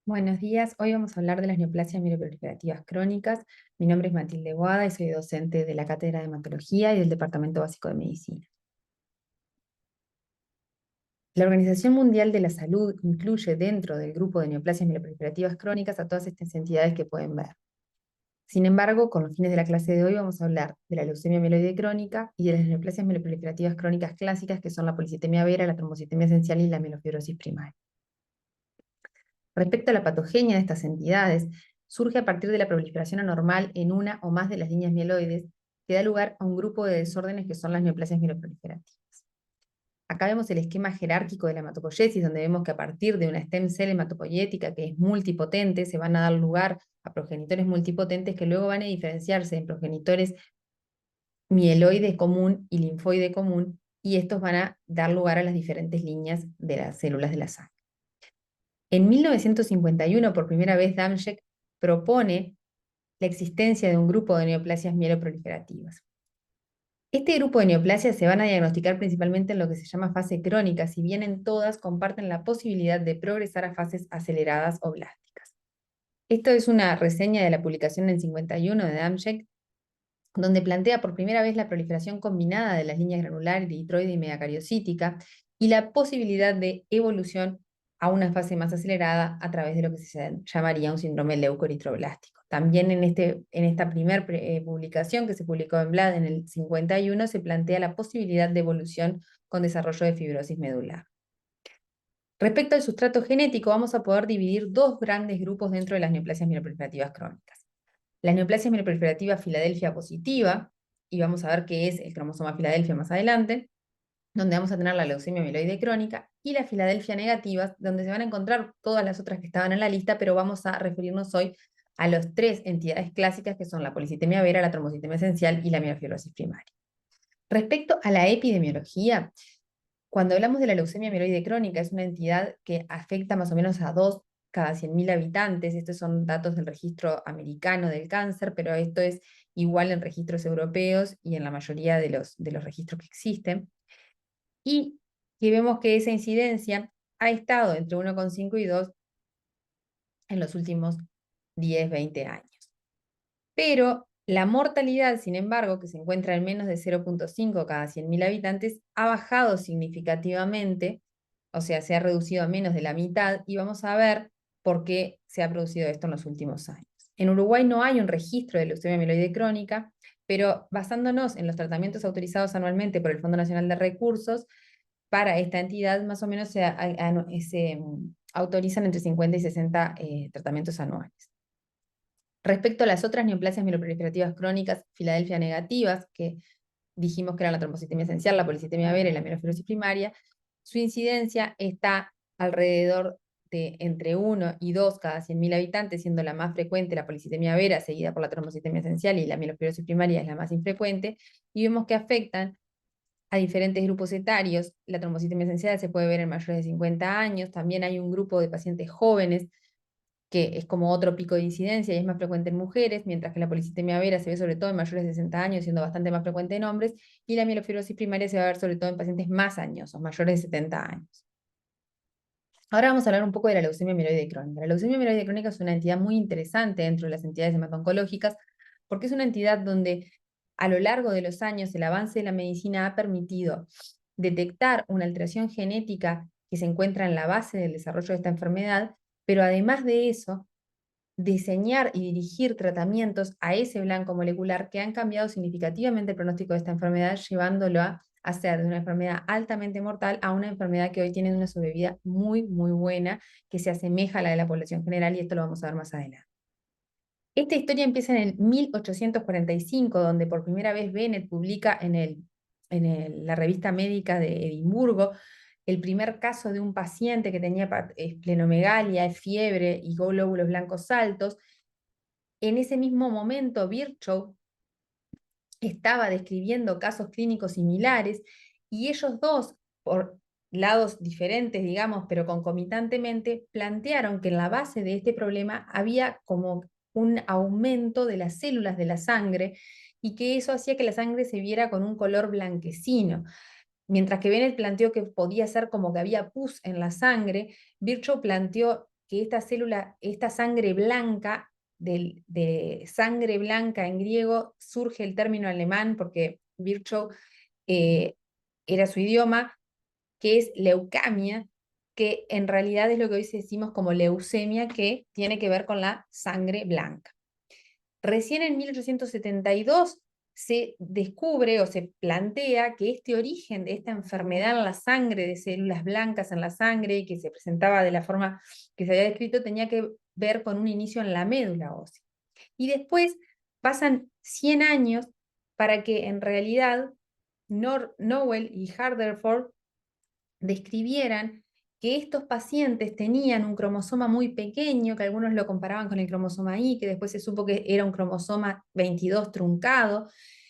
Buenos días, hoy vamos a hablar de las neoplasias mieloproliferativas crónicas. Mi nombre es Matilde Boada y soy docente de la Cátedra de Hematología y del Departamento Básico de Medicina. La Organización Mundial de la Salud incluye dentro del grupo de neoplasias mieloproliferativas crónicas a todas estas entidades que pueden ver. Sin embargo, con los fines de la clase de hoy vamos a hablar de la leucemia mieloide crónica y de las neoplasias mieloproliferativas crónicas clásicas, que son la policitemia vera, la trombocitemia esencial y la mielofibrosis primaria. Respecto a la patogenia de estas entidades, surge a partir de la proliferación anormal en una o más de las líneas mieloides, que da lugar a un grupo de desórdenes que son las neoplasias mieloproliferativas. Acá vemos el esquema jerárquico de la hematopoiesis, donde vemos que a partir de una stem cell hematopoyética que es multipotente, se van a dar lugar a progenitores multipotentes que luego van a diferenciarse en progenitores mieloide común y linfoide común, y estos van a dar lugar a las diferentes líneas de las células de la sangre. En 1951, por primera vez, Damschek propone la existencia de un grupo de neoplasias mieloproliferativas. Este grupo de neoplasias se van a diagnosticar principalmente en lo que se llama fase crónica, si bien en todas comparten la posibilidad de progresar a fases aceleradas o blásticas. Esto es una reseña de la publicación en 51 de Damschek, donde plantea por primera vez la proliferación combinada de las líneas granular, eritroide y megacariocítica, y la posibilidad de evolución a una fase más acelerada a través de lo que se llamaría un síndrome leucoeritroblástico. También en esta primera publicación que se publicó en Blood en el 51 se plantea la posibilidad de evolución con desarrollo de fibrosis medular. Respecto al sustrato genético, vamos a poder dividir dos grandes grupos dentro de las neoplasias mieloproliferativas crónicas. La neoplasia mieloproliferativa Filadelfia positiva, y vamos a ver qué es el cromosoma Filadelfia más adelante, donde vamos a tener la leucemia mieloide crónica, y la Filadelfia negativa, donde se van a encontrar todas las otras que estaban en la lista, pero vamos a referirnos hoy a las tres entidades clásicas que son la policitemia vera, la trombocitemia esencial y la mielofibrosis primaria. Respecto a la epidemiología, cuando hablamos de la leucemia mieloide crónica, es una entidad que afecta más o menos a 2 cada 100.000 habitantes. Estos son datos del registro americano del cáncer, pero esto es igual en registros europeos y en la mayoría de los registros que existen. Y que vemos que esa incidencia ha estado entre 1,5 y 2 en los últimos 10, 20 años. Pero la mortalidad, sin embargo, que se encuentra en menos de 0,5 cada 100.000 habitantes, ha bajado significativamente, o sea, se ha reducido a menos de la mitad, y vamos a ver por qué se ha producido esto en los últimos años. En Uruguay no hay un registro de leucemia mieloide crónica, pero basándonos en los tratamientos autorizados anualmente por el Fondo Nacional de Recursos, para esta entidad más o menos se autorizan entre 50 y 60 tratamientos anuales. Respecto a las otras neoplasias mieloproliferativas crónicas Filadelfia negativas, que dijimos que eran la trombocitemia esencial, la policitemia vera y la mielofibrosis primaria, su incidencia está alrededor de entre 1 y 2 cada 100.000 habitantes, siendo la más frecuente la policitemia vera, seguida por la trombocitemia esencial, y la mielofibrosis primaria es la más infrecuente, y vemos que afectan a diferentes grupos etarios. La trombocitemia esencial se puede ver en mayores de 50 años, también hay un grupo de pacientes jóvenes que es como otro pico de incidencia y es más frecuente en mujeres, mientras que la policitemia vera se ve sobre todo en mayores de 60 años, siendo bastante más frecuente en hombres, y la mielofibrosis primaria se va a ver sobre todo en pacientes más añosos, mayores de 70 años. Ahora vamos a hablar un poco de la leucemia mieloide crónica. La leucemia mieloide crónica es una entidad muy interesante dentro de las entidades hemato-oncológicas, porque es una entidad donde a lo largo de los años el avance de la medicina ha permitido detectar una alteración genética que se encuentra en la base del desarrollo de esta enfermedad, pero además de eso, diseñar y dirigir tratamientos a ese blanco molecular que han cambiado significativamente el pronóstico de esta enfermedad, llevándolo a hacer de una enfermedad altamente mortal a una enfermedad que hoy tiene una sobrevida muy, muy buena, que se asemeja a la de la población general, y esto lo vamos a ver más adelante. Esta historia empieza en el 1845, donde por primera vez Bennett publica la revista médica de Edimburgo el primer caso de un paciente que tenía esplenomegalia, fiebre y glóbulos blancos altos. En ese mismo momento, Virchow estaba describiendo casos clínicos similares, y ellos dos, por lados diferentes, digamos, pero concomitantemente, plantearon que en la base de este problema había como un aumento de las células de la sangre, y que eso hacía que la sangre se viera con un color blanquecino. Mientras que Bennett planteó que podía ser como que había pus en la sangre, Virchow planteó que esta célula, esta sangre blanca, de sangre blanca en griego, surge el término alemán, porque Virchow era su idioma, que es leucemia, que en realidad es lo que hoy decimos como leucemia, que tiene que ver con la sangre blanca. Recién en 1872 se descubre o se plantea que este origen de esta enfermedad en la sangre, de células blancas en la sangre, que se presentaba de la forma que se había descrito, tenía que ver con un inicio en la médula ósea. Y después pasan 100 años para que en realidad Nowell y Hardherford describieran que estos pacientes tenían un cromosoma muy pequeño, que algunos lo comparaban con el cromosoma Y, que después se supo que era un cromosoma 22 truncado,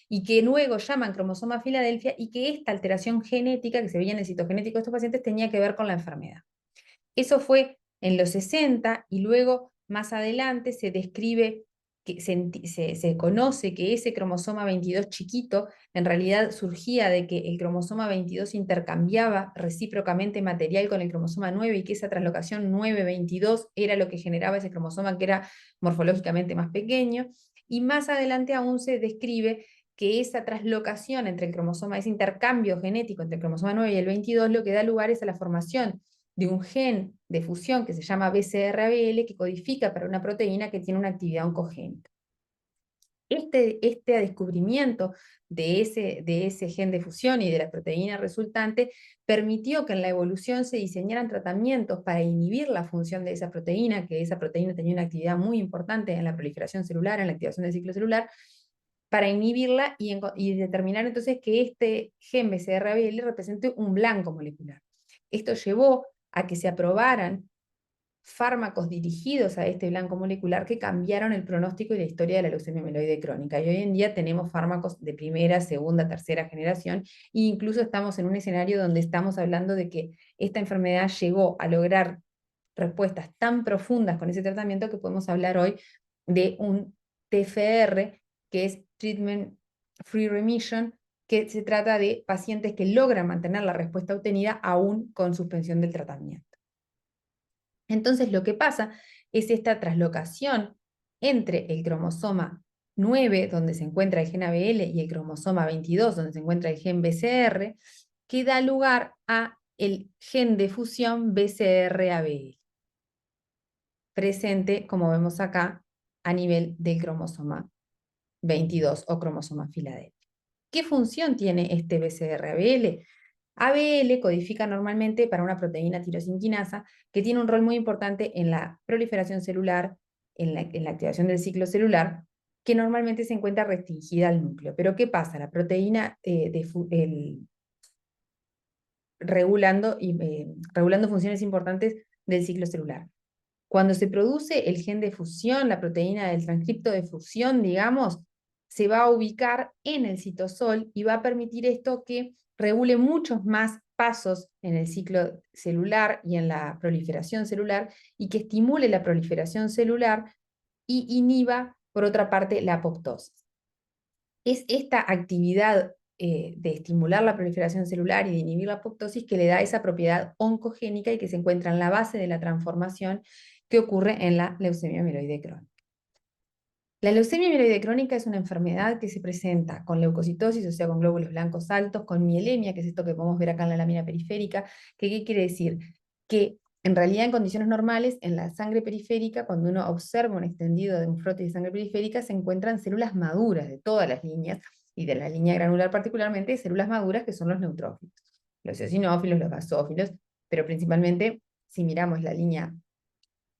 y que luego llaman cromosoma Filadelfia, y que esta alteración genética que se veía en el citogenético de estos pacientes tenía que ver con la enfermedad. Eso fue en los 60 y luego más adelante se describe, que se conoce que ese cromosoma 22 chiquito en realidad surgía de que el cromosoma 22 intercambiaba recíprocamente material con el cromosoma 9 y que esa traslocación 9-22 era lo que generaba ese cromosoma que era morfológicamente más pequeño. Y más adelante aún se describe que esa traslocación entre el cromosoma, ese intercambio genético entre el cromosoma 9 y el 22, lo que da lugar es a la formación de un gen de fusión que se llama BCR-ABL, que codifica para una proteína que tiene una actividad oncogénica. Este descubrimiento de ese gen de fusión y de la proteína resultante permitió que en la evolución se diseñaran tratamientos para inhibir la función de esa proteína, que esa proteína tenía una actividad muy importante en la proliferación celular, en la activación del ciclo celular, para inhibirla y determinar entonces que este gen BCR-ABL represente un blanco molecular. Esto llevó a que se aprobaran fármacos dirigidos a este blanco molecular que cambiaron el pronóstico y la historia de la leucemia mieloide crónica. Y hoy en día tenemos fármacos de primera, segunda, tercera generación, e incluso estamos en un escenario donde estamos hablando de que esta enfermedad llegó a lograr respuestas tan profundas con ese tratamiento que podemos hablar hoy de un TFR, que es Treatment Free Remission, que se trata de pacientes que logran mantener la respuesta obtenida aún con suspensión del tratamiento. Entonces lo que pasa es esta traslocación entre el cromosoma 9, donde se encuentra el gen ABL, y el cromosoma 22, donde se encuentra el gen BCR, que da lugar a el gen de fusión BCR-ABL, presente, como vemos acá, a nivel del cromosoma 22 o cromosoma Filadelfia. ¿Qué función tiene este BCR-ABL? ABL codifica normalmente para una proteína tirosinquinasa que tiene un rol muy importante en la proliferación celular, en la activación del ciclo celular, que normalmente se encuentra restringida al núcleo. Pero ¿qué pasa? La proteína regulando funciones importantes del ciclo celular. Cuando se produce el gen de fusión, la proteína del transcripto de fusión, digamos, se va a ubicar en el citosol y va a permitir esto que regule muchos más pasos en el ciclo celular y en la proliferación celular, y que estimule la proliferación celular y inhiba, por otra parte, la apoptosis. Es esta actividad de estimular la proliferación celular y de inhibir la apoptosis que le da esa propiedad oncogénica y que se encuentra en la base de la transformación que ocurre en la leucemia mieloide crónica. La leucemia mieloide crónica es una enfermedad que se presenta con leucocitosis, o sea, con glóbulos blancos altos, con mielemia, que es esto que podemos ver acá en la lámina periférica, que ¿qué quiere decir? Que en realidad en condiciones normales, en la sangre periférica, cuando uno observa un extendido de un frotis de sangre periférica, se encuentran células maduras de todas las líneas, y de la línea granular particularmente, células maduras que son los neutrófilos, los eosinófilos, los basófilos, pero principalmente, si miramos la línea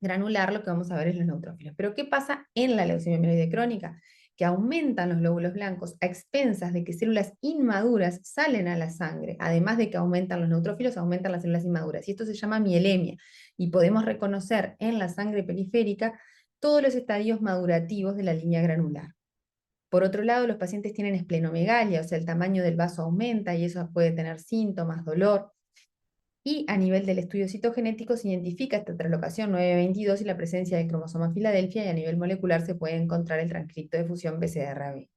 granular, lo que vamos a ver es los neutrófilos. Pero ¿qué pasa en la leucemia mieloide crónica? Que aumentan los glóbulos blancos a expensas de que células inmaduras salen a la sangre. Además de que aumentan los neutrófilos, aumentan las células inmaduras. Y esto se llama mielemia. Y podemos reconocer en la sangre periférica todos los estadios madurativos de la línea granular. Por otro lado, los pacientes tienen esplenomegalia, o sea, el tamaño del vaso aumenta y eso puede tener síntomas, dolor. Y a nivel del estudio citogenético se identifica esta traslocación 9-22 y la presencia del cromosoma Filadelfia, y a nivel molecular se puede encontrar el transcripto de fusión BCR-ABL.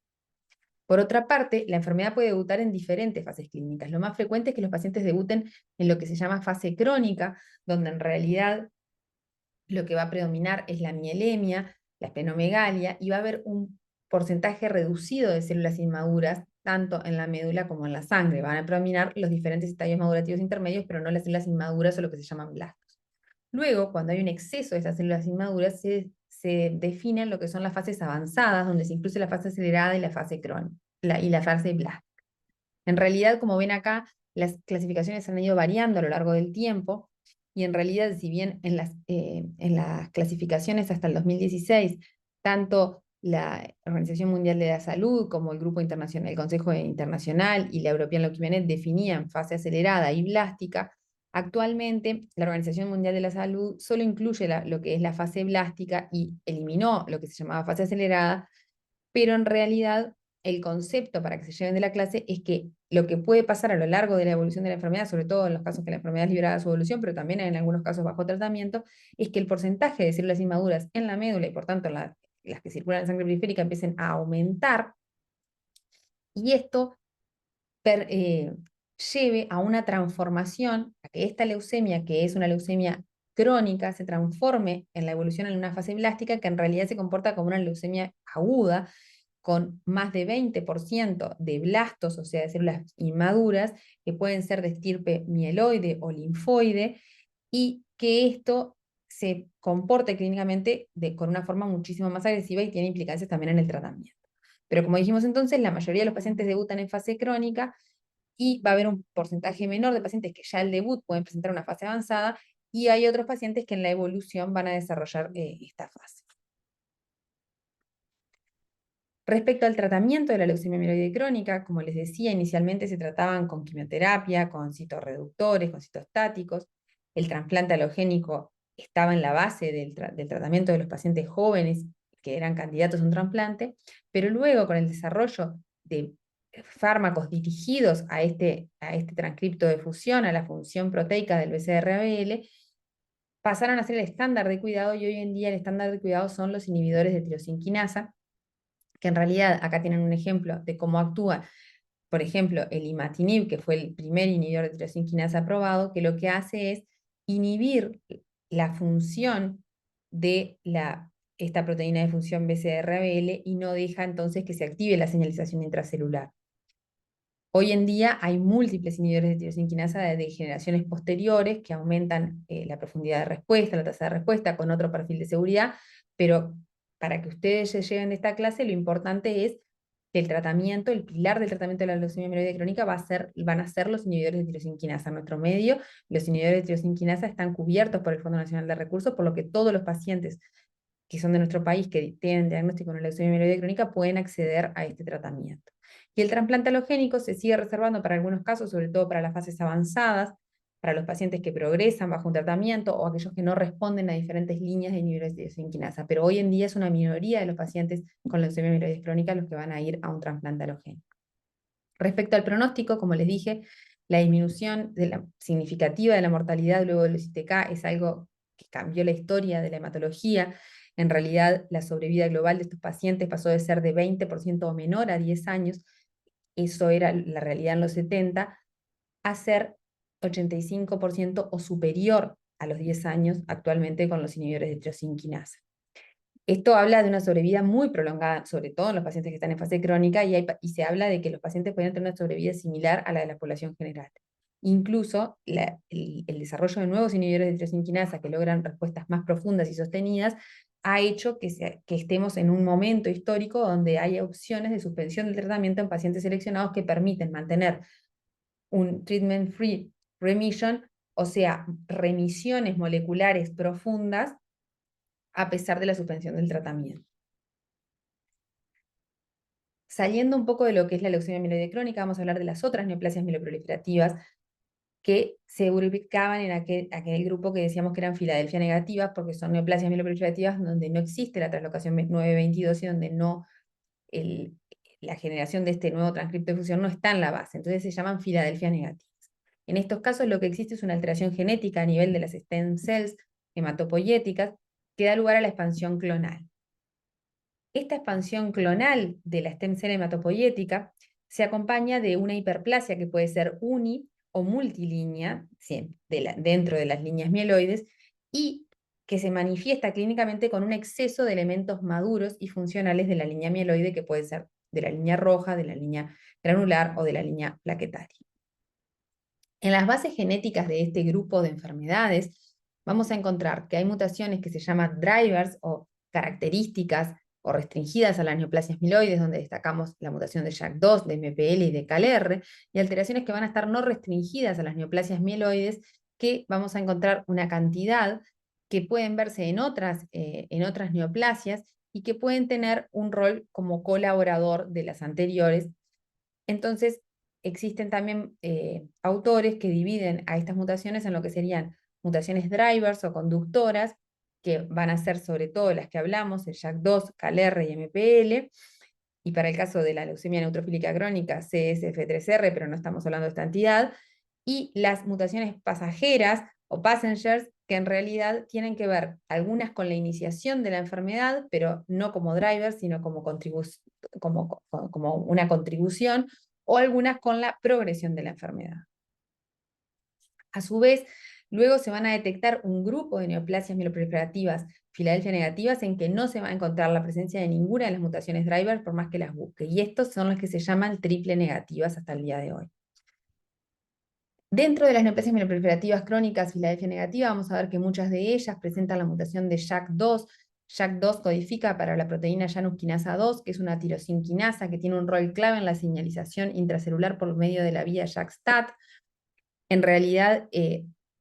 Por otra parte, la enfermedad puede debutar en diferentes fases clínicas. Lo más frecuente es que los pacientes debuten en lo que se llama fase crónica, donde en realidad lo que va a predominar es la mielemia, la esplenomegalia, y va a haber un porcentaje reducido de células inmaduras, tanto en la médula como en la sangre. Van a predominar los diferentes estadios madurativos intermedios, pero no las células inmaduras o lo que se llaman blastos. Luego, cuando hay un exceso de estas células inmaduras, se definen lo que son las fases avanzadas, donde se incluye la fase acelerada y la fase crónica, y la fase blástica. En realidad, como ven acá, las clasificaciones han ido variando a lo largo del tiempo, y en realidad, si bien en las clasificaciones hasta el 2016, tanto la Organización Mundial de la Salud como el Grupo Internacional, el Consejo Internacional y la European Leukemia Net definían fase acelerada y blástica, actualmente la Organización Mundial de la Salud solo incluye lo que es la fase blástica y eliminó lo que se llamaba fase acelerada, pero en realidad el concepto para que se lleven de la clase es que lo que puede pasar a lo largo de la evolución de la enfermedad, sobre todo en los casos que la enfermedad es liberada su evolución, pero también en algunos casos bajo tratamiento, es que el porcentaje de células inmaduras en la médula y por tanto las que circulan en sangre periférica empiecen a aumentar, y esto lleve a una transformación, a que esta leucemia, que es una leucemia crónica, se transforme en la evolución en una fase blástica que en realidad se comporta como una leucemia aguda, con más de 20% de blastos, o sea, de células inmaduras, que pueden ser de estirpe mieloide o linfoide, y que esto se comporte clínicamente con una forma muchísimo más agresiva y tiene implicancias también en el tratamiento. Pero como dijimos entonces, la mayoría de los pacientes debutan en fase crónica, y va a haber un porcentaje menor de pacientes que ya al debut pueden presentar una fase avanzada, y hay otros pacientes que en la evolución van a desarrollar esta fase. Respecto al tratamiento de la leucemia mieloide crónica, como les decía, inicialmente se trataban con quimioterapia, con citorreductores, con citostáticos. El trasplante halogénico estaba en la base del tratamiento de los pacientes jóvenes que eran candidatos a un trasplante, pero luego con el desarrollo de fármacos dirigidos a este transcripto de fusión, a la función proteica del BCR-ABL, pasaron a ser el estándar de cuidado, y hoy en día el estándar de cuidado son los inhibidores de tirosinquinasa, que en realidad acá tienen un ejemplo de cómo actúa, por ejemplo, el imatinib, que fue el primer inhibidor de tirosinquinasa aprobado, que lo que hace es inhibir la función de esta proteína de función BCR-ABL, y no deja entonces que se active la señalización intracelular. Hoy en día hay múltiples inhibidores de tirosinquinasa de generaciones posteriores que aumentan la profundidad de respuesta, la tasa de respuesta, con otro perfil de seguridad, pero para que ustedes se lleguen de esta clase, lo importante es que el tratamiento, el pilar del tratamiento de la leucemia mieloide crónica van a ser los inhibidores de tirosinquinasa. En nuestro medio, los inhibidores de tirosinquinasa están cubiertos por el Fondo Nacional de Recursos, por lo que todos los pacientes que son de nuestro país, que tienen diagnóstico de leucemia mieloide crónica, pueden acceder a este tratamiento. Y el trasplante halogénico se sigue reservando para algunos casos, sobre todo para las fases avanzadas, para los pacientes que progresan bajo un tratamiento o aquellos que no responden a diferentes líneas de inhibidores de tirosinquinasa. Pero hoy en día es una minoría de los pacientes con leucemia mieloide crónica los que van a ir a un trasplante halogénico. Respecto al pronóstico, como les dije, la disminución significativa de la mortalidad luego del ITK es algo que cambió la historia de la hematología. En realidad, la sobrevida global de estos pacientes pasó de ser de 20% o menor a 10 años, eso era la realidad en los 70, a ser 85% o superior a los 10 años actualmente con los inhibidores de tirosinquinasa. Esto habla de una sobrevida muy prolongada, sobre todo en los pacientes que están en fase crónica, y se habla de que los pacientes pueden tener una sobrevida similar a la de la población general. Incluso el desarrollo de nuevos inhibidores de tirosinquinasa que logran respuestas más profundas y sostenidas ha hecho que estemos en un momento histórico donde hay opciones de suspensión del tratamiento en pacientes seleccionados que permiten mantener un treatment-free remission, o sea, remisiones moleculares profundas a pesar de la suspensión del tratamiento. Saliendo un poco de lo que es la leucemia mieloide crónica, vamos a hablar de las otras neoplasias mieloproliferativas que se ubicaban en aquel grupo que decíamos que eran Filadelfia negativas, porque son neoplasias mieloproliferativas donde no existe la translocación 922 y donde la generación de este nuevo transcripto de fusión no está en la base, entonces se llaman Filadelfia negativas. En estos casos lo que existe es una alteración genética a nivel de las stem cells hematopoyéticas que da lugar a la expansión clonal. Esta expansión clonal de la stem cell hematopoyética se acompaña de una hiperplasia que puede ser uni o multilínea, dentro de las líneas mieloides, y que se manifiesta clínicamente con un exceso de elementos maduros y funcionales de la línea mieloide, que puede ser de la línea roja, de la línea granular o de la línea plaquetaria. En las bases genéticas de este grupo de enfermedades, vamos a encontrar que hay mutaciones que se llaman drivers o características o restringidas a las neoplasias mieloides, donde destacamos la mutación de JAK2, de MPL y de CALR, y alteraciones que van a estar no restringidas a las neoplasias mieloides, que vamos a encontrar una cantidad que pueden verse en otras neoplasias y que pueden tener un rol como colaborador de las anteriores. Entonces, existen también autores que dividen a estas mutaciones en lo que serían mutaciones drivers o conductoras, que van a ser sobre todo las que hablamos, el JAK2, CALR y MPL, y para el caso de la leucemia neutrofílica crónica, CSF3R, pero no estamos hablando de esta entidad, y las mutaciones pasajeras o passengers, que en realidad tienen que ver algunas con la iniciación de la enfermedad, pero no como drivers, sino como una contribución, o algunas con la progresión de la enfermedad. A su vez, luego se van a detectar un grupo de neoplasias mieloproliferativas Filadelfia negativas en que no se va a encontrar la presencia de ninguna de las mutaciones drivers por más que las busque. Y estos son las que se llaman triple negativas hasta el día de hoy. Dentro de las neoplasias mieloproliferativas crónicas Filadelfia negativa, vamos a ver que muchas de ellas presentan la mutación de JAK2. JAK2 codifica para la proteína Janus quinasa 2, que es una tirosinquinasa que tiene un rol clave en la señalización intracelular por medio de la vía JAK-STAT. En realidad,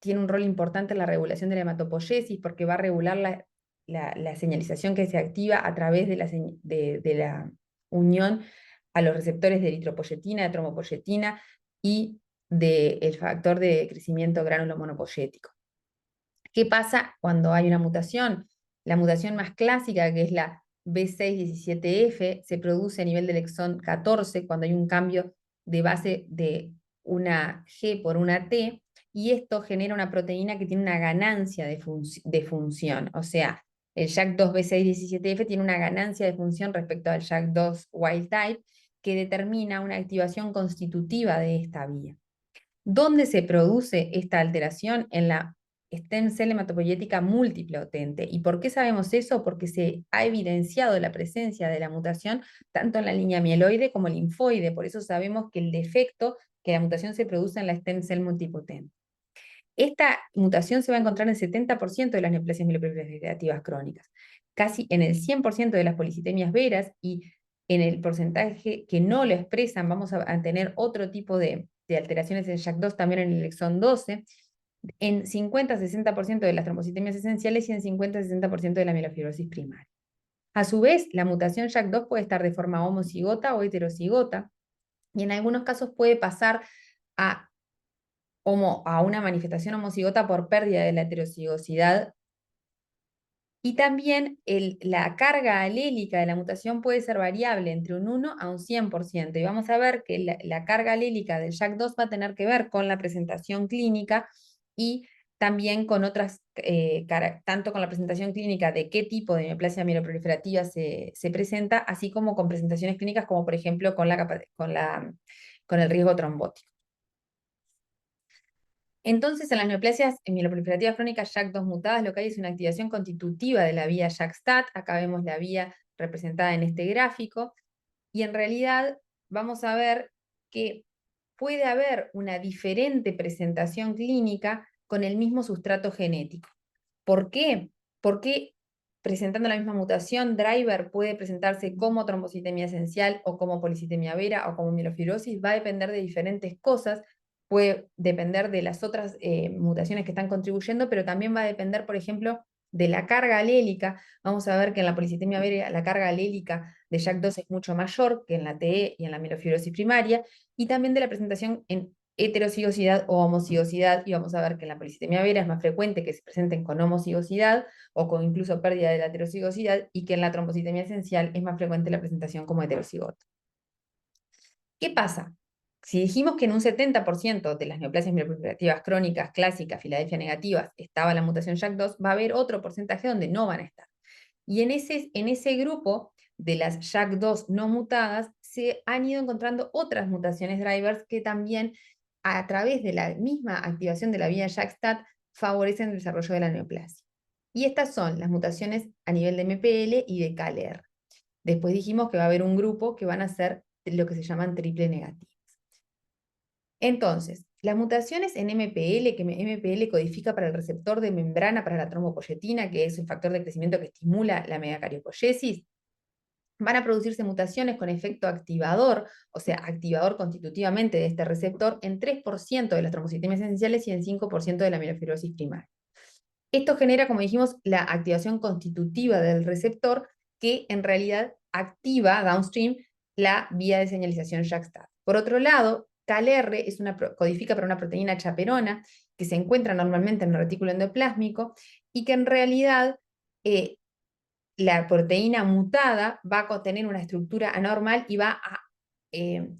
tiene un rol importante en la regulación de la hematopoiesis porque va a regular la señalización que se activa a través de la unión a los receptores de eritropoyetina, de trombopoyetina y del factor de crecimiento gránulo monopoyético. ¿Qué pasa cuando hay una mutación? La mutación más clásica, que es la B617F, se produce a nivel del exón 14 cuando hay un cambio de base de una G por una T, y esto genera una proteína que tiene una ganancia de función. O sea, el JAK2 B617F tiene una ganancia de función respecto al JAK2 wild type que determina una activación constitutiva de esta vía. ¿Dónde se produce esta alteración? En la stem cell hematopoyética multipotente. ¿Y por qué sabemos eso? Porque se ha evidenciado la presencia de la mutación tanto en la línea mieloide como linfoide. Por eso sabemos que el defecto, que la mutación se produce en la stem cell multipotente. Esta mutación se va a encontrar en el 70% de las neoplasias mieloproliferativas crónicas, casi en el 100% de las policitemias veras, y en el porcentaje que no lo expresan vamos a tener otro tipo de alteraciones en JAK2 también en el exón 12, en 50-60% de las trombocitemias esenciales y en 50-60% de la mielofibrosis primaria. A su vez, la mutación JAK2 puede estar de forma homocigota o heterocigota, y en algunos casos puede pasar a una manifestación homocigota por pérdida de la heterocigosidad. Y también la carga alélica de la mutación puede ser variable entre un 1 a un 100%. Y vamos a ver que la carga alélica del JAK2 va a tener que ver con la presentación clínica y también con otras, tanto con la presentación clínica de qué tipo de neoplasia mieloproliferativa se presenta, así como con presentaciones clínicas como por ejemplo con el riesgo trombótico. Entonces, en las neoplasias mieloproliferativas crónicas JAK2 mutadas, lo que hay es una activación constitutiva de la vía JAK-STAT. Acá vemos la vía representada en este gráfico. Y en realidad vamos a ver que puede haber una diferente presentación clínica con el mismo sustrato genético. ¿Por qué? Porque presentando la misma mutación, driver puede presentarse como trombocitemia esencial o como policitemia vera o como mielofibrosis. Va a depender de diferentes cosas. Puede depender de las otras mutaciones que están contribuyendo, pero también va a depender, por ejemplo, de la carga alélica. Vamos a ver que en la policitemia vera la carga alélica de JAK2 es mucho mayor que en la TE y en la mielofibrosis primaria, y también de la presentación en heterocigosidad o homocigosidad, y vamos a ver que en la policitemia vera es más frecuente que se presenten con homocigosidad o con incluso pérdida de la heterocigosidad, y que en la trombocitemia esencial es más frecuente la presentación como heterocigoto. ¿Qué pasa? Si dijimos que en un 70% de las neoplasias mieloproliferativas crónicas clásicas Filadelfia negativas estaba la mutación JAK2, va a haber otro porcentaje donde no van a estar. Y en ese grupo de las JAK2 no mutadas se han ido encontrando otras mutaciones drivers que también, a través de la misma activación de la vía JAK-STAT, favorecen el desarrollo de la neoplasia. Y estas son las mutaciones a nivel de MPL y de KLR. Después dijimos que va a haber un grupo que van a ser lo que se llaman triple negativas. Entonces, las mutaciones en MPL, que MPL codifica para el receptor de membrana para la trombopoyetina, que es el factor de crecimiento que estimula la megacariopoyesis, van a producirse mutaciones con efecto activador, o sea, activador constitutivamente de este receptor, en 3% de las trombocitemias esenciales y en 5% de la mielofibrosis primaria. Esto genera, como dijimos, la activación constitutiva del receptor, que en realidad activa downstream la vía de señalización JAK-STAT. Por otro lado, CalR codifica para una proteína chaperona que se encuentra normalmente en el retículo endoplásmico y que en realidad la proteína mutada va a tener una estructura anormal y va a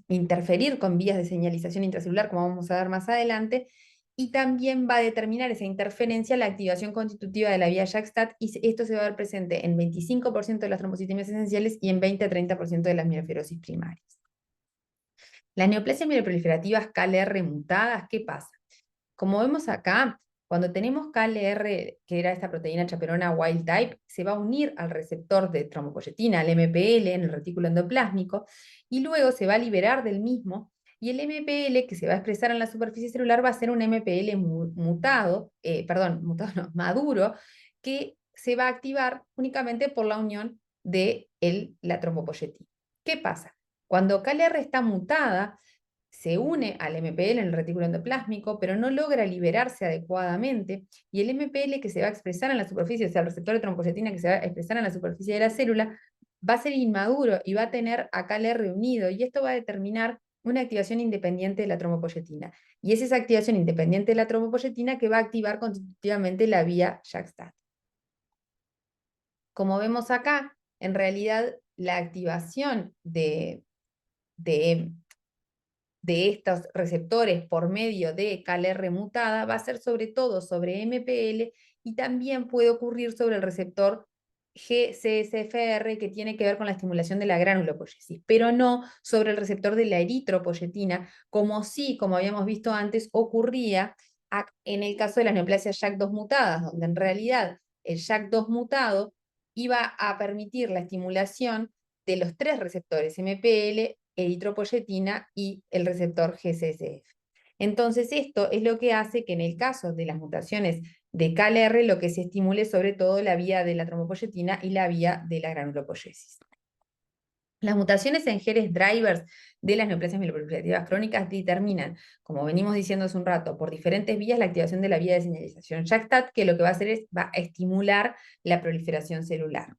interferir con vías de señalización intracelular, como vamos a ver más adelante, y también va a determinar esa interferencia la activación constitutiva de la vía JAK-STAT, y esto se va a ver presente en 25% de las trombocitemias esenciales y en 20 a 30% de las mielofibrosis primarias. Las neoplasias mieloproliferativas KLR mutadas, ¿qué pasa? Como vemos acá, cuando tenemos KLR, que era esta proteína chaperona wild type, se va a unir al receptor de trombopoyetina, al MPL, en el retículo endoplásmico, y luego se va a liberar del mismo, y el MPL que se va a expresar en la superficie celular va a ser un MPL maduro, que se va a activar únicamente por la unión de la trombopoyetina. ¿Qué pasa? Cuando KLR está mutada, se une al MPL en el retículo endoplásmico, pero no logra liberarse adecuadamente, y el MPL que se va a expresar en la superficie, o sea, el receptor de trombopoyetina que se va a expresar en la superficie de la célula, va a ser inmaduro y va a tener a KLR unido, y esto va a determinar una activación independiente de la trombopoyetina. Y es esa activación independiente de la trombopoyetina que va a activar constitutivamente la vía JAK-STAT. Como vemos acá, en realidad la activación de estos receptores por medio de KLR mutada va a ser sobre todo sobre MPL y también puede ocurrir sobre el receptor GCSFR, que tiene que ver con la estimulación de la granulopoyesis, pero no sobre el receptor de la eritropoyetina, como sí, como habíamos visto antes, ocurría en el caso de las neoplasias JAK2 mutadas, donde en realidad el JAK2 mutado iba a permitir la estimulación de los tres receptores MPL, eritropoyetina y el receptor GCSF. Entonces, esto es lo que hace que en el caso de las mutaciones de KLR, lo que se estimule sobre todo la vía de la trombopoyetina y la vía de la granulopoyesis. Las mutaciones en genes drivers de las neoplasias mieloproliferativas crónicas determinan, como venimos diciendo hace un rato, por diferentes vías la activación de la vía de señalización JAK-STAT, que lo que va a hacer es va a estimular la proliferación celular.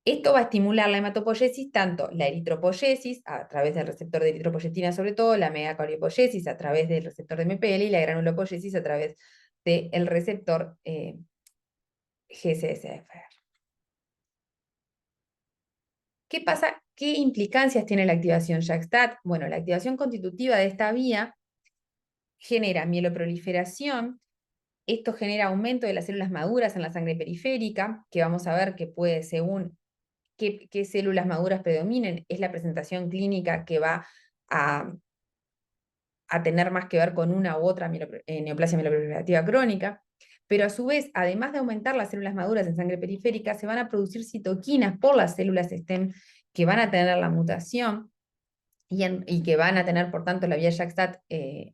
Esto va a estimular la hematopoiesis, tanto la eritropoiesis, a través del receptor de eritropoyetina sobre todo, la megacariopoiesis a través del receptor de MPL y la granulopoiesis a través del receptor GCSF. ¿Qué pasa? ¿Qué implicancias tiene la activación JAK-STAT? Bueno, la activación constitutiva de esta vía genera mieloproliferación. Esto genera aumento de las células maduras en la sangre periférica, que vamos a ver que puede, según qué células maduras predominen, es la presentación clínica que va a tener más que ver con una u otra neoplasia mieloproliferativa crónica, pero a su vez, además de aumentar las células maduras en sangre periférica, se van a producir citoquinas por las células STEM que van a tener la mutación y que van a tener, por tanto, la vía JAK-STAT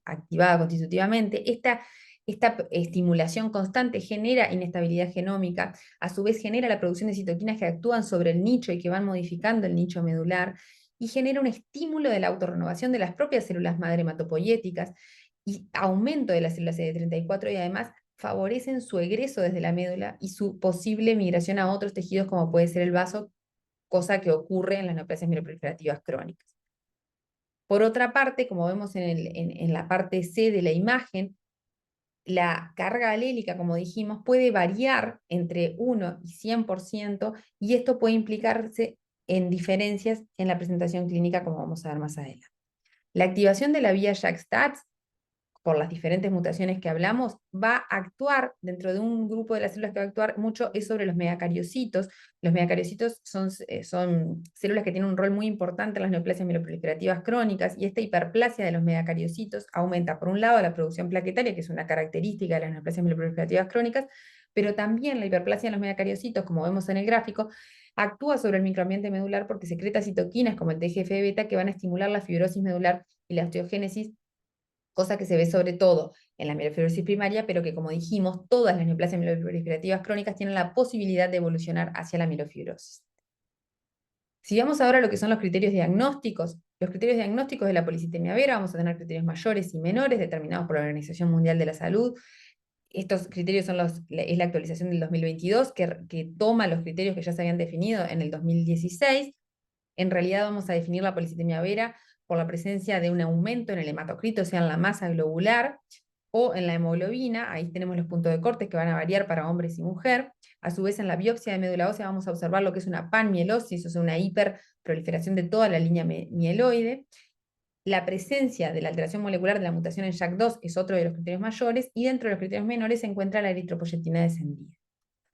activada constitutivamente. Esta estimulación constante genera inestabilidad genómica, a su vez genera la producción de citoquinas que actúan sobre el nicho y que van modificando el nicho medular, y genera un estímulo de la autorrenovación de las propias células madre hematopoyéticas y aumento de las células CD34, y además favorecen su egreso desde la médula y su posible migración a otros tejidos como puede ser el vaso, cosa que ocurre en las neoplasias mieloproliferativas crónicas. Por otra parte, como vemos en la parte C de la imagen, la carga alélica, como dijimos, puede variar entre 1 y 100%, y esto puede implicarse en diferencias en la presentación clínica, como vamos a ver más adelante. La activación de la vía JAK-STAT, por las diferentes mutaciones que hablamos, va a actuar dentro de un grupo de las células que va a actuar mucho, es sobre los megacariocitos. Los megacariocitos son células que tienen un rol muy importante en las neoplasias mieloproliferativas crónicas, y esta hiperplasia de los megacariocitos aumenta, por un lado, la producción plaquetaria, que es una característica de las neoplasias mieloproliferativas crónicas, pero también la hiperplasia en los megacariocitos, como vemos en el gráfico, actúa sobre el microambiente medular porque secreta citoquinas como el TGF-beta que van a estimular la fibrosis medular y la osteogénesis, cosa que se ve sobre todo en la mielofibrosis primaria, pero que, como dijimos, todas las neoplasias mieloproliferativas crónicas tienen la posibilidad de evolucionar hacia la mielofibrosis. Si vamos ahora a lo que son los criterios diagnósticos de la policitemia vera, vamos a tener criterios mayores y menores determinados por la Organización Mundial de la Salud. Estos criterios son es la actualización del 2022, que toma los criterios que ya se habían definido en el 2016. En realidad vamos a definir la policitemia vera por la presencia de un aumento en el hematocrito, o sea, en la masa globular, o en la hemoglobina. Ahí tenemos los puntos de corte que van a variar para hombres y mujer. A su vez, en la biopsia de médula ósea vamos a observar lo que es una panmielosis, o sea, una hiperproliferación de toda la línea mieloide. La presencia de la alteración molecular de la mutación en JAK2 es otro de los criterios mayores, y dentro de los criterios menores se encuentra la eritropoyetina descendida.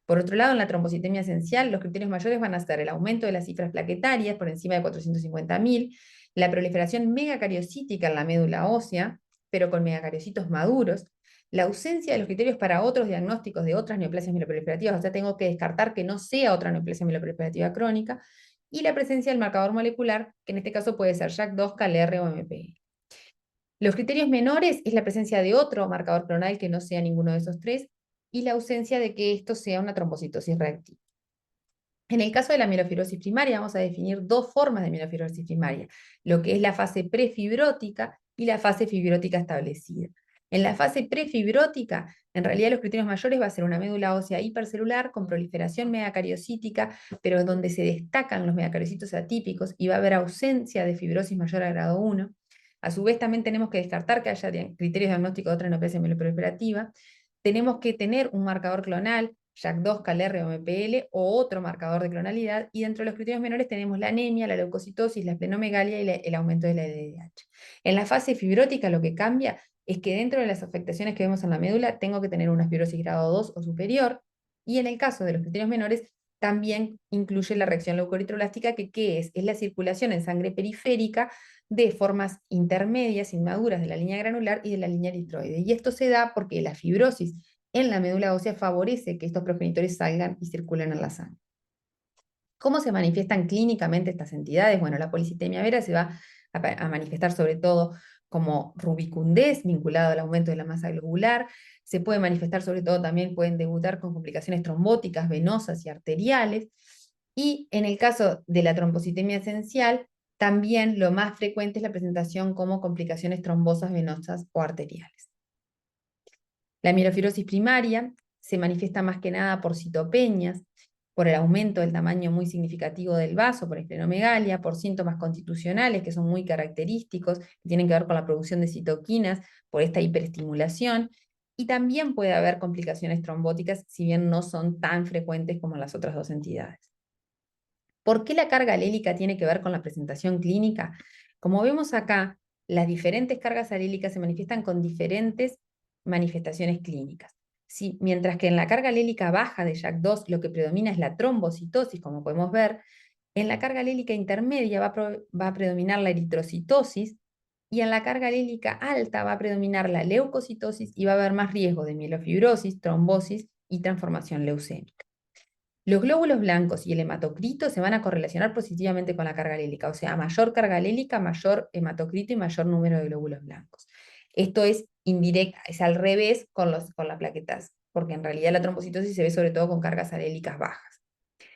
Por otro lado, en la trombocitemia esencial, los criterios mayores van a ser el aumento de las cifras plaquetarias por encima de 450.000, la proliferación megacariocítica en la médula ósea, pero con megacariocitos maduros, la ausencia de los criterios para otros diagnósticos de otras neoplasias mieloproliferativas, o sea, tengo que descartar que no sea otra neoplasia mieloproliferativa crónica, y la presencia del marcador molecular, que en este caso puede ser JAK2, CalR o MPL. Los criterios menores es la presencia de otro marcador clonal que no sea ninguno de esos tres, y la ausencia de que esto sea una trombocitosis reactiva. En el caso de la mielofibrosis primaria, vamos a definir dos formas de mielofibrosis primaria, lo que es la fase prefibrótica y la fase fibrótica establecida. En la fase prefibrótica, en realidad los criterios mayores va a ser una médula ósea hipercelular con proliferación megacariocítica, pero donde se destacan los megacariocitos atípicos y va a haber ausencia de fibrosis mayor a grado 1. A su vez, también tenemos que descartar que haya criterios diagnósticos de otra neoplasia mieloproliferativa. Tenemos que tener un marcador clonal, JAK2, CalR o MPL, o otro marcador de clonalidad, y dentro de los criterios menores tenemos la anemia, la leucocitosis, la esplenomegalia y el aumento de la LDH. En la fase fibrótica lo que cambia es que dentro de las afectaciones que vemos en la médula tengo que tener una fibrosis grado 2 o superior, y en el caso de los criterios menores también incluye la reacción leucoritroblástica, que ¿qué es? Es la circulación en sangre periférica de formas intermedias, inmaduras de la línea granular y de la línea eritroide. Y esto se da porque la fibrosis en la médula ósea favorece que estos progenitores salgan y circulen en la sangre. ¿Cómo se manifiestan clínicamente estas entidades? Bueno, la policitemia vera se va a manifestar sobre todo como rubicundez vinculado al aumento de la masa globular. Se puede manifestar sobre todo, también pueden debutar con complicaciones trombóticas, venosas y arteriales. Y en el caso de la trombocitemia esencial, también lo más frecuente es la presentación como complicaciones trombosas, venosas o arteriales. La mielofibrosis primaria se manifiesta más que nada por citopenias, por el aumento del tamaño muy significativo del vaso, por esplenomegalia, por síntomas constitucionales que son muy característicos, que tienen que ver con la producción de citoquinas, por esta hiperestimulación, y también puede haber complicaciones trombóticas, si bien no son tan frecuentes como las otras dos entidades. ¿Por qué la carga alélica tiene que ver con la presentación clínica? Como vemos acá, las diferentes cargas alélicas se manifiestan con diferentes manifestaciones clínicas. Sí, mientras que en la carga alélica baja de JAK2 lo que predomina es la trombocitosis, como podemos ver, en la carga alélica intermedia va a predominar la eritrocitosis, y en la carga alélica alta va a predominar la leucocitosis y va a haber más riesgo de mielofibrosis, trombosis y transformación leucémica. Los glóbulos blancos y el hematocrito se van a correlacionar positivamente con la carga alélica, o sea, a mayor carga alélica, mayor hematocrito y mayor número de glóbulos blancos. Esto es indirecta, es al revés con las plaquetas, porque en realidad la trombocitosis se ve sobre todo con cargas alélicas bajas.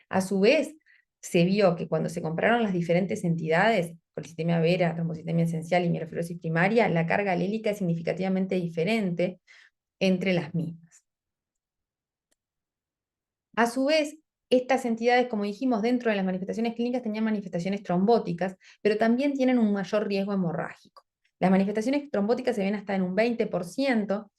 A su vez, se vio que cuando se compararon las diferentes entidades, policitemia vera, trombocitemia esencial y mielofibrosis primaria, la carga alélica es significativamente diferente entre las mismas. A su vez, estas entidades, como dijimos, dentro de las manifestaciones clínicas tenían manifestaciones trombóticas, pero también tienen un mayor riesgo hemorrágico. Las manifestaciones trombóticas se ven hasta en un 20%,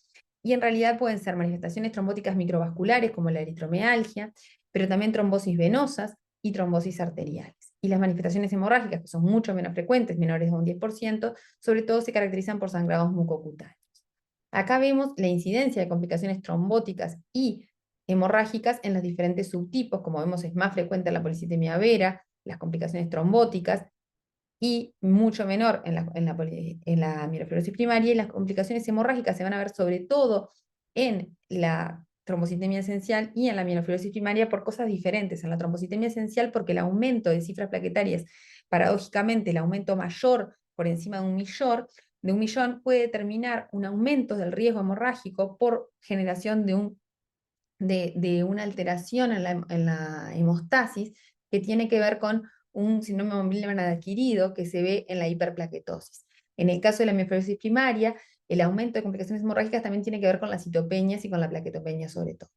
y en realidad pueden ser manifestaciones trombóticas microvasculares, como la eritromealgia, pero también trombosis venosas y trombosis arteriales. Y las manifestaciones hemorrágicas, que son mucho menos frecuentes, menores de un 10%, sobre todo se caracterizan por sangrados mucocutáneos. Acá vemos la incidencia de complicaciones trombóticas y hemorrágicas en los diferentes subtipos. Como vemos, es más frecuente en la policitemia vera, las complicaciones trombóticas, y mucho menor en la mielofibrosis primaria, y las complicaciones hemorrágicas se van a ver sobre todo en la trombocitemia esencial y en la mielofibrosis primaria por cosas diferentes. En la trombocitemia esencial porque el aumento de cifras plaquetarias, paradójicamente el aumento mayor por encima de un millón puede determinar un aumento del riesgo hemorrágico por generación de una alteración en la hemostasis que tiene que ver con un síndrome de Millman adquirido que se ve en la hiperplaquetosis. En el caso de la mielofibrosis primaria, el aumento de complicaciones hemorrágicas también tiene que ver con las citopenias y con la plaquetopenia sobre todo.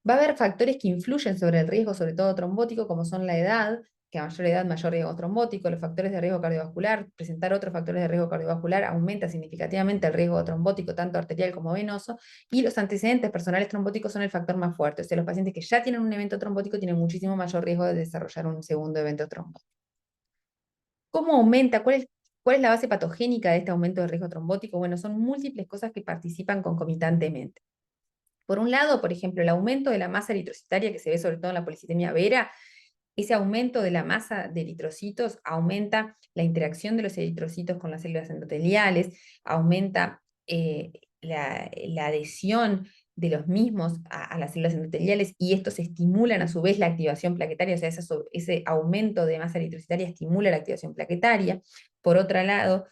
Va a haber factores que influyen sobre el riesgo, sobre todo trombótico, como son la edad, que a mayor edad, mayor riesgo trombótico, los factores de riesgo cardiovascular, presentar otros factores de riesgo cardiovascular aumenta significativamente el riesgo trombótico, tanto arterial como venoso, y los antecedentes personales trombóticos son el factor más fuerte. O sea, los pacientes que ya tienen un evento trombótico tienen muchísimo mayor riesgo de desarrollar un segundo evento trombótico. ¿Cómo aumenta? ¿Cuál es la base patogénica de este aumento de riesgo trombótico? Bueno, son múltiples cosas que participan concomitantemente. Por un lado, por ejemplo, el aumento de la masa eritrocitaria que se ve sobre todo en la policitemia vera, ese aumento de la masa de eritrocitos aumenta la interacción de los eritrocitos con las células endoteliales, aumenta la adhesión de los mismos a las células endoteliales y estos estimulan a su vez la activación plaquetaria, o sea, ese aumento de masa eritrocitaria estimula la activación plaquetaria. Por otro lado,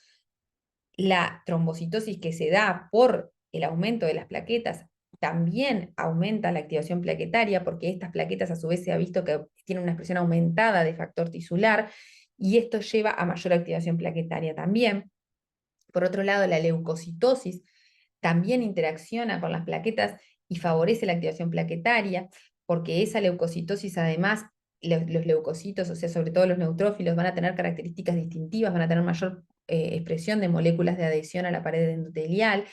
la trombocitosis que se da por el aumento de las plaquetas también aumenta la activación plaquetaria porque estas plaquetas a su vez se ha visto que tienen una expresión aumentada de factor tisular y esto lleva a mayor activación plaquetaria también. Por otro lado, la leucocitosis también interacciona con las plaquetas y favorece la activación plaquetaria porque esa leucocitosis además los leucocitos, o sea, sobre todo los neutrófilos, van a tener características distintivas, van a tener mayor expresión de moléculas de adhesión a la pared endotelial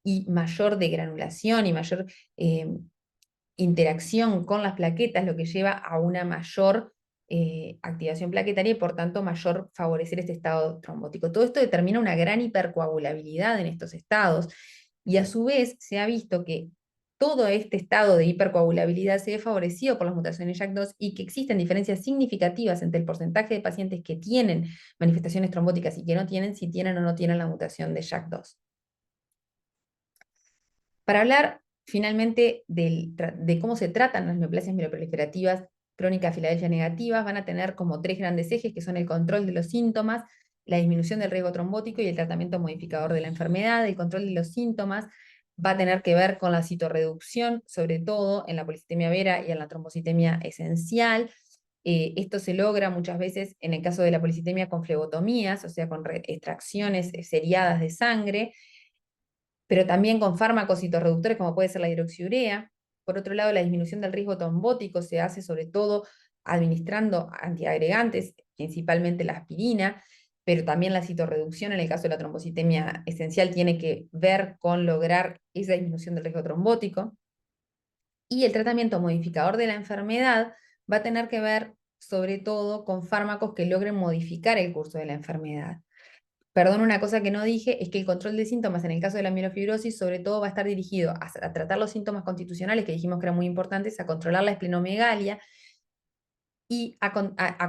y mayor degranulación y mayor interacción con las plaquetas, lo que lleva a una mayor activación plaquetaria y por tanto mayor favorecer este estado trombótico. Todo esto determina una gran hipercoagulabilidad en estos estados y a su vez se ha visto que todo este estado de hipercoagulabilidad se ve favorecido por las mutaciones JAK2 y que existen diferencias significativas entre el porcentaje de pacientes que tienen manifestaciones trombóticas y que no tienen, si tienen o no tienen la mutación de JAK2. Para hablar finalmente de cómo se tratan las neoplasias mieloproliferativas crónicas Filadelfia negativas, van a tener como tres grandes ejes que son el control de los síntomas, la disminución del riesgo trombótico y el tratamiento modificador de la enfermedad. El control de los síntomas va a tener que ver con la citorreducción, sobre todo en la policitemia vera y en la trombocitemia esencial. Esto se logra muchas veces en el caso de la policitemia con flebotomías, o sea, con extracciones seriadas de sangre, pero también con fármacos citorreductores como puede ser la hidroxiurea. Por otro lado, la disminución del riesgo trombótico se hace sobre todo administrando antiagregantes, principalmente la aspirina, pero también la citorreducción en el caso de la trombocitemia esencial tiene que ver con lograr esa disminución del riesgo trombótico. Y el tratamiento modificador de la enfermedad va a tener que ver sobre todo con fármacos que logren modificar el curso de la enfermedad. Perdón, una cosa que no dije es que el control de síntomas en el caso de la mielofibrosis sobre todo va a estar dirigido a tratar los síntomas constitucionales que dijimos que eran muy importantes, a controlar la esplenomegalia y a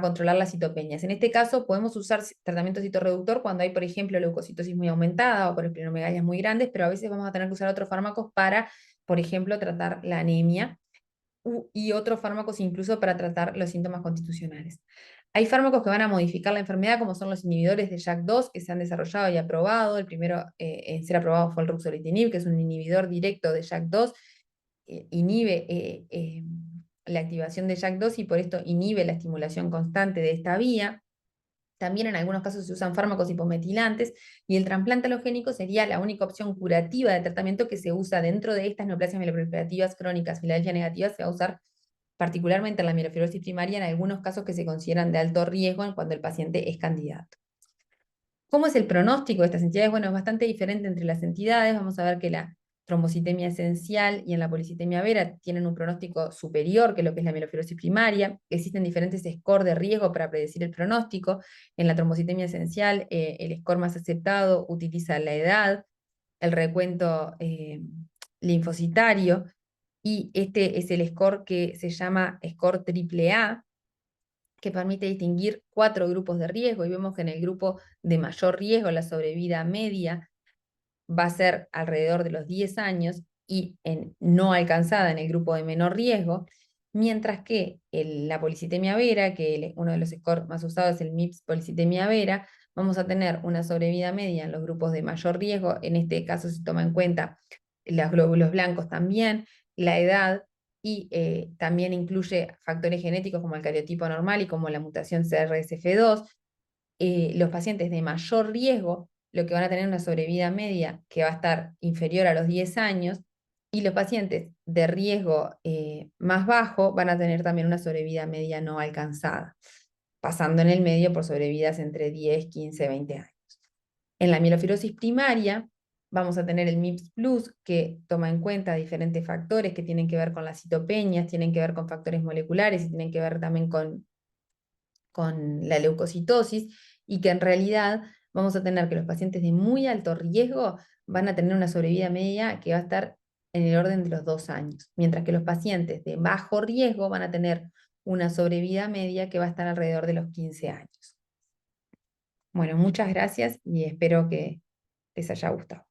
controlar las citopenias. En este caso podemos usar tratamiento citorreductor cuando hay, por ejemplo, leucocitosis muy aumentada o por esplenomegalias muy grandes, pero a veces vamos a tener que usar otros fármacos para, por ejemplo, tratar la anemia y otros fármacos incluso para tratar los síntomas constitucionales. Hay fármacos que van a modificar la enfermedad, como son los inhibidores de JAK2, que se han desarrollado y aprobado. El primero en ser aprobado fue el ruxolitinib, que es un inhibidor directo de JAK2, inhibe la activación de JAK2 y por esto inhibe la estimulación constante de esta vía. También en algunos casos se usan fármacos hipometilantes y el trasplante halogénico sería la única opción curativa de tratamiento que se usa dentro de estas neoplasias mieloproliferativas crónicas Filadelfia negativas. Se va a usar particularmente en la mielofibrosis primaria en algunos casos que se consideran de alto riesgo en cuando el paciente es candidato. ¿Cómo es el pronóstico de estas entidades? Bueno, es bastante diferente entre las entidades. Vamos a ver que la trombocitemia esencial y en la policitemia vera tienen un pronóstico superior que lo que es la mielofibrosis primaria. Existen diferentes scores de riesgo para predecir el pronóstico. En la trombocitemia esencial, el score más aceptado utiliza la edad, el recuento linfocitario, y este es el score que se llama score AAA, que permite distinguir 4 grupos de riesgo, y vemos que en el grupo de mayor riesgo la sobrevida media va a ser alrededor de los 10 años, y en no alcanzada en el grupo de menor riesgo, mientras que la policitemia vera, que uno de los scores más usados es el MIPS policitemia vera, vamos a tener una sobrevida media en los grupos de mayor riesgo. En este caso se toma en cuenta los glóbulos blancos también, la edad, y también incluye factores genéticos como el cariotipo normal y como la mutación CRSF2. Los pacientes de mayor riesgo, lo que van a tener una sobrevida media que va a estar inferior a los 10 años, y los pacientes de riesgo más bajo van a tener también una sobrevida media no alcanzada, pasando en el medio por sobrevidas entre 10, 15, 20 años. En la mielofibrosis primaria vamos a tener el MIPS Plus, que toma en cuenta diferentes factores que tienen que ver con las citopenias, tienen que ver con factores moleculares y tienen que ver también con la leucocitosis, y que en realidad vamos a tener que los pacientes de muy alto riesgo van a tener una sobrevida media que va a estar en el orden de los 2 años, mientras que los pacientes de bajo riesgo van a tener una sobrevida media que va a estar alrededor de los 15 años. Bueno, muchas gracias y espero que les haya gustado.